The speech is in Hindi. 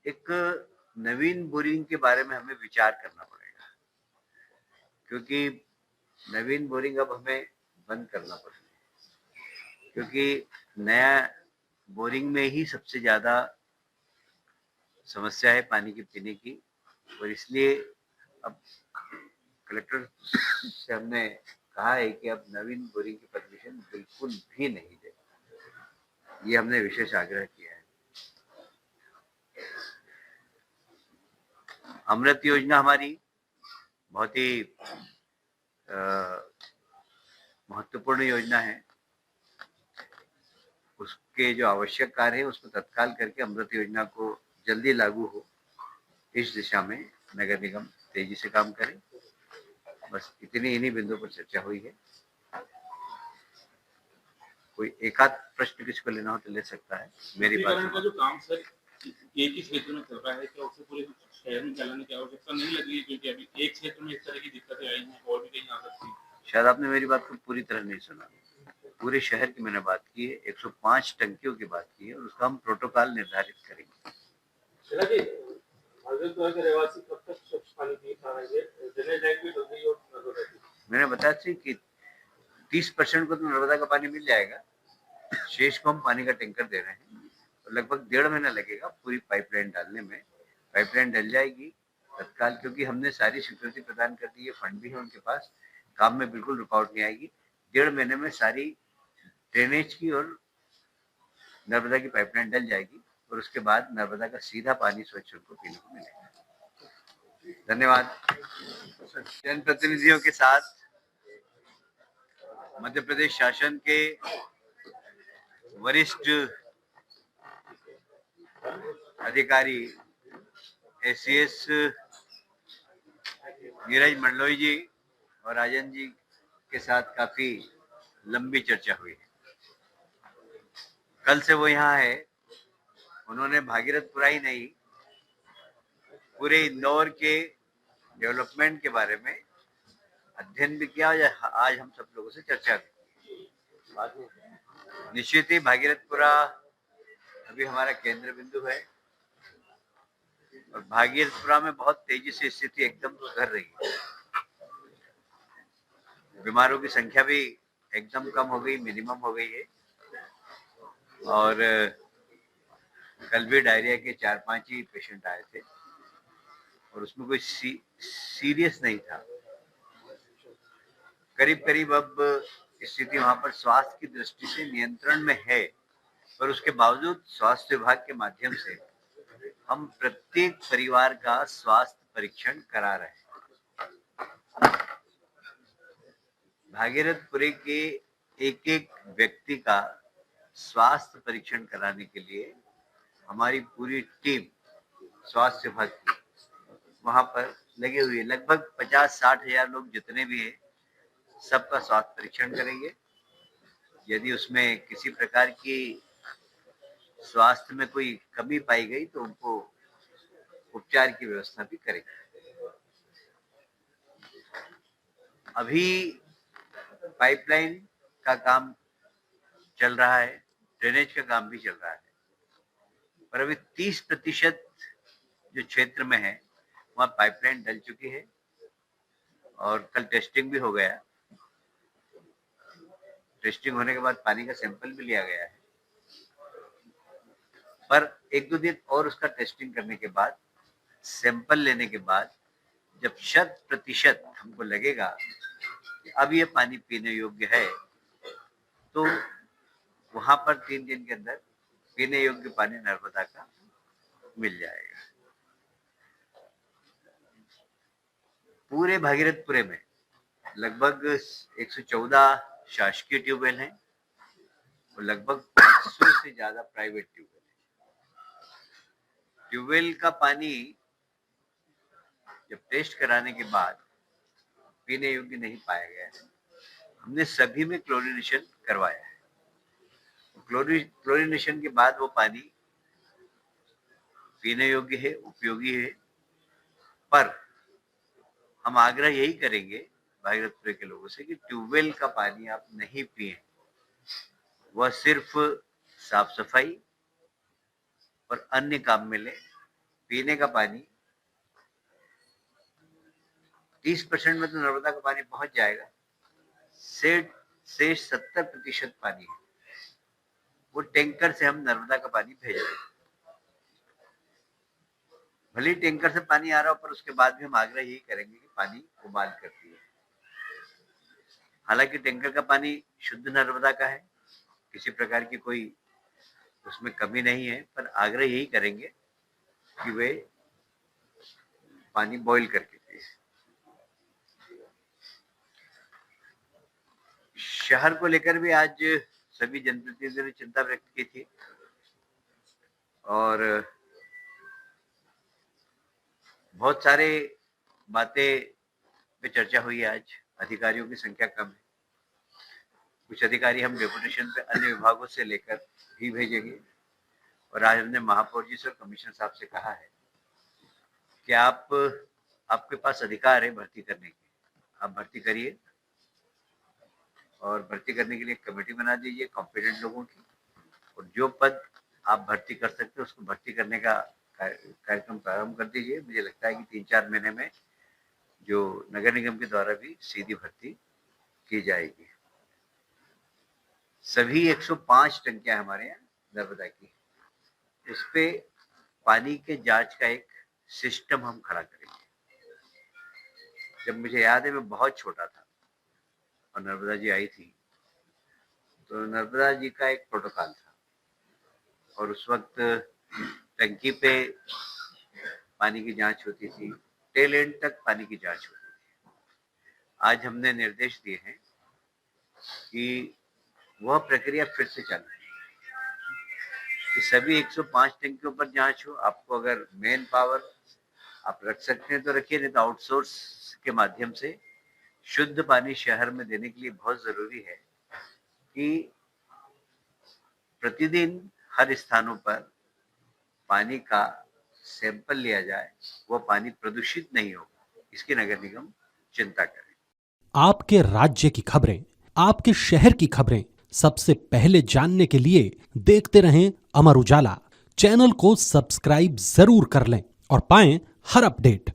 एक नवीन बोरिंग के बारे में हमें विचार करना पड़ेगा, क्योंकि नवीन बोरिंग अब हमें बंद करना पड़ेगा, क्योंकि नया बोरिंग में ही सबसे ज़्यादा समस्या है पानी के पीने की। और इसलिए अब कलेक्टर से हमने कहा है कि अब नवीन बोरिंग की परमिशन बिल्कुल भी नहीं दे। ये हमने विशेष आग्रह किया है। अमृत योजना हमारी बहुत ही महत्वपूर्ण योजना है। उसके जो आवश्यक कार्य है उसको तत्काल करके अमृत योजना को जल्दी लागू हो, इस दिशा में नगर निगम तेजी से काम करे। बस इन्हीं बिंदुओं पर चर्चा हुई है। कोई एक आध प्रश्न किसको लेना हो तो ले सकता है। मेरी बात का जो काम सर एक ही क्षेत्र में चल रहा है, क्या उसे पूरे शहर में चलाने की आवश्यकता नहीं लग रही है? क्योंकि अभी एक क्षेत्र में इस तरह की दिक्कतें आई हैं और भी कहीं आ सकती है। शायद आपने मेरी बात को पूरी तरह नहीं सुना। पूरे शहर की मैंने बात की है, 105 टंकियों की बात की है, और उसका हम प्रोटोकॉल निर्धारित करेंगे। मैंने बताया थी कि 30% को तो नर्मदा का पानी मिल जाएगा, शेष को हम पानी का टैंकर दे रहे हैं। और लगभग 1.5 महीना लगेगा पूरी पाइपलाइन डालने में। पाइपलाइन डल जाएगी तत्काल, क्योंकि हमने सारी स्वीकृति प्रदान कर दी है, फंड भी है उनके पास, काम में बिल्कुल रुकावट नहीं आएगी। 1.5 महीने में सारी ड्रेनेज की और नर्मदा की पाइपलाइन डल जाएगी, और उसके बाद नर्मदा का सीधा पानी स्वच्छ उनको पीने को मिलेगा। धन्यवाद। जनप्रतिनिधियों के साथ मध्य प्रदेश शासन के वरिष्ठ अधिकारी एसीएस नीरज मंडलोई जी और राजन जी के साथ काफी लंबी चर्चा हुई है। कल से वो यहाँ है। उन्होंने भागीरथपुरा ही नहीं, पूरे इंदौर के डेवलपमेंट के बारे में अध्ययन भी किया। आज हम सब लोगों से चर्चा की। निश्चित ही भागीरथपुरा अभी हमारा केंद्र बिंदु है, और भागीरथपुरा में बहुत तेजी से स्थिति एकदम सुधर रही है। बीमारों की संख्या भी एकदम कम हो गई, मिनिमम हो गई है। और कल भी डायरिया के 4-5 ही पेशेंट आए थे, और उसमें कोई सीरियस नहीं था। करीब करीब अब स्थिति वहां पर स्वास्थ्य की दृष्टि से नियंत्रण में है, पर उसके बावजूद स्वास्थ्य विभाग के माध्यम से हम प्रत्येक परिवार का स्वास्थ्य परीक्षण करा रहे हैं। भागीरथपुरे के एक एक व्यक्ति का स्वास्थ्य परीक्षण कराने के लिए हमारी पूरी टीम स्वास्थ्य विभाग की वहां पर लगे हुए। लगभग 50-60 हजार लोग जितने भी हैं, सबका स्वास्थ्य परीक्षण करेंगे। यदि उसमें किसी प्रकार की स्वास्थ्य में कोई कमी पाई गई तो उनको उपचार की व्यवस्था भी करेंगे। अभी पाइपलाइन का काम चल रहा है, ड्रेनेज का काम भी चल रहा है, पर अभी 30% जो क्षेत्र में है वहाँ पाइपलाइन डल चुकी है, और कल टेस्टिंग भी हो गया। टेस्टिंग होने के बाद पानी का सैंपल भी लिया गया है, पर 1-2 दिन और उसका टेस्टिंग करने के बाद, सैंपल लेने के बाद, जब 100% हमको लगेगा कि अब ये पानी पीने योग्य है, तो वहां पर 3 दिन के अंदर पीने योग्य पानी नर्मदा का मिल जाएगा। पूरे भागीरथपुरे में लगभग 114 शासकीय ट्यूबवेल हैं और लगभग 500 से ज्यादा प्राइवेट ट्यूबवेल हैं। ट्यूबवेल का पानी जब टेस्ट कराने के बाद पीने योग्य नहीं पाया गया है, हमने सभी में क्लोरीनेशन करवाया है। क्लोरीनेशन के बाद वो पानी पीने योग्य है, उपयोगी है। पर हम आग्रह यही करेंगे भागीरथपुर के लोगों से कि ट्यूबवेल का पानी आप नहीं पिए। वह सिर्फ साफ सफाई और अन्य काम में ले, पीने का पानी 30% में तो नर्मदा का पानी पहुंच जाएगा। शेष 70% पानी है वो टैंकर से हम नर्मदा का पानी भेज रहे हैं। भले ही टैंकर से पानी आ रहा हो, पर उसके बाद भी हम आग्रह यही करेंगे कि पानी उबाल करती है। हालांकि टैंकर का पानी शुद्ध नर्मदा का है, किसी प्रकार की कोई उसमें कमी नहीं है, पर आग्रह यही करेंगे कि वे पानी बॉईल करके पिए। शहर को लेकर भी आज सभी जनप्रतिनिधियों ने चिंता व्यक्त की थी और बहुत सारे बातें पे चर्चा हुई। आज अधिकारियों की संख्या कम है, कुछ अधिकारी हम डेपुटेशन पे अन्य विभागों से लेकर भी भेजेंगे और आज हमने महापौर जी से और कमिश्नर साहब से कहा है कि आपके पास अधिकार है भर्ती करने के, आप भर्ती करिए और भर्ती करने के लिए कमेटी बना दीजिए कॉम्पिटेंट लोगों की, और जो पद आप भर्ती कर सकते हो उसको भर्ती करने का कार्यक्रम प्रारंभ कर दीजिए। मुझे लगता है कि 3-4 महीने में जो नगर निगम के द्वारा भी सीधी भर्ती की जाएगी। सभी 105 टंकियां हमारे यहाँ नर्मदा की, उस पे पानी के जांच का एक सिस्टम हम खड़ा करेंगे। जब मुझे याद है मैं बहुत छोटा था और नर्मदा जी आई थी, तो नर्मदा जी का एक प्रोटोकॉल था और उस वक्त टंकी पे पानी की जांच होती थी, टेल एंड तक पानी की जांच होती थी। आज हमने निर्देश दिए हैं कि वह प्रक्रिया फिर से चालू है कि सभी 105 टंकियों पर जांच हो। आपको अगर मेन पावर आप रख सकते हैं तो रखिए, नहीं तो आउटसोर्स के माध्यम से शुद्ध पानी शहर में देने के लिए बहुत जरूरी है कि प्रतिदिन हर स्थानों पर पानी का सैंपल लिया जाए, वो पानी प्रदूषित नहीं हो, इसकी नगर निगम चिंता करे। आपके राज्य की खबरें, आपके शहर की खबरें सबसे पहले जानने के लिए देखते रहें अमर उजाला। चैनल को सब्सक्राइब जरूर कर लें और पाएं हर अपडेट।